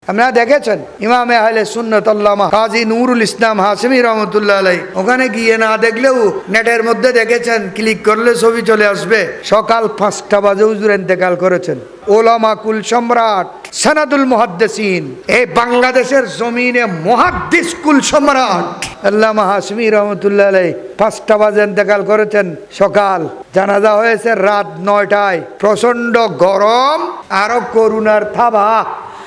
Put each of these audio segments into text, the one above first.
আপনারা দেখেছেন ইমামে আহলে সুন্নাত আল্লামা কাজী নুরুল ইসলাম হাশেমি রহমতুল্লাহ আলাইহি ওখানে গিয়ে না দেখলেও নেটের মধ্যে দেখেছেন, ক্লিক করলে ছবি চলে আসবে, সকাল 5টা বাজে হুজুর ইন্তেকাল করেছেন। ওলামা কুল সম্রাট সানাদুল মুহাদ্দিসিন, এই বাংলাদেশের জমিনে মুহাদ্দিস কুল সম্রাট আল্লামা হাশেমি রহমতুল্লাহ আলাইহি 5টা বাজে ইন্তেকাল করেছেন সকাল। জানাজা হয়েছে রাত 9টায়। প্রচন্ড গরম, আরো করুণার থাবা।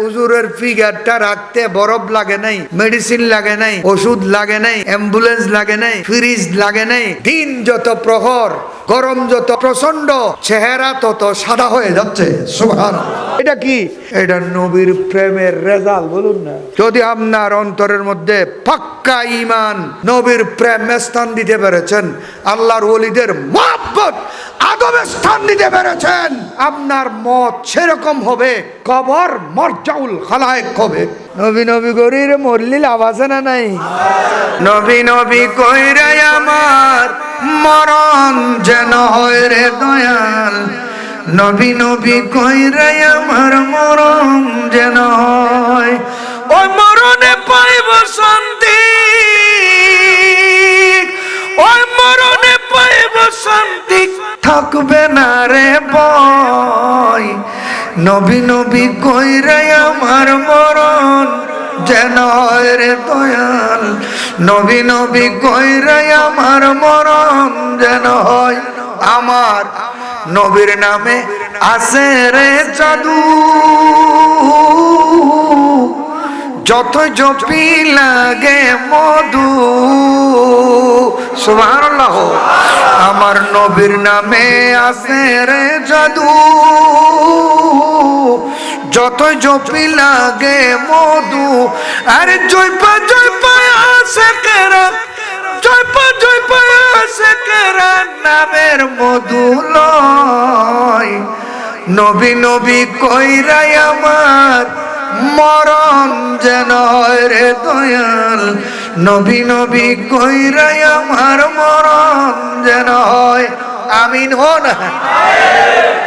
হুজুরের ফিগারটা রাখতে বরফ লাগে নাই, মেডিসিন লাগে নাই, ওষুধ লাগে নাই, অ্যাম্বুলেন্স লাগে নাই, ফ্রিজ লাগে নাই। দিন যত প্রহর, গরম যত প্রচন্ড, চেহারা তত সাদা হয়ে যাচ্ছে। সুবহানাল্লাহ। এটা কি? এটা নবীর প্রেমের রেজাল্ট, বলুন না। যদি আপনার অন্তরের মধ্যে পাক্কা ঈমান, নবীর প্রেম স্থান দিতে পেরেছেন, আল্লাহর ওলিদের মুহাব্বত আদবে স্থান দিতে পেরেছেন, আপনার মত সেরকম হবে, কবর মরজাউল খালায়েক হবে। নবী নবী গরির মরলি লাভ আছে না নাই? নবী নবী কইরে আমার মরণ যেন হয় রে দয়াল, নবী নবী কইরে আমার মরণ যেন হয়, ওই মরণে পাইব শান্তি, ওই মরণে পাইব শান্তি, থাকবে না রে ভয়, নবী নবী কইরে আমার মরণ যেন হয় রে দয়াল, নবী নবী কইরে আমার মরণ যেন হয়। আমার নবীর নামে আছে রে জাদু, যত জপি লাগে মধু। সুবহানাল্লাহ। আমার নবীর নামে আছে রে জাদু, যত জপি লাগে মধু। আরে জয়পা জয়পা আছে কেরা, জয়পা জয়পা আছে কেরা, নামের মধু লয়, নবী নবী কইরাই আমার মরণ যেন হয় রে দয়াল, নবী নবী কইরাই আমার মরণ যেন হয়। আমিন হো না।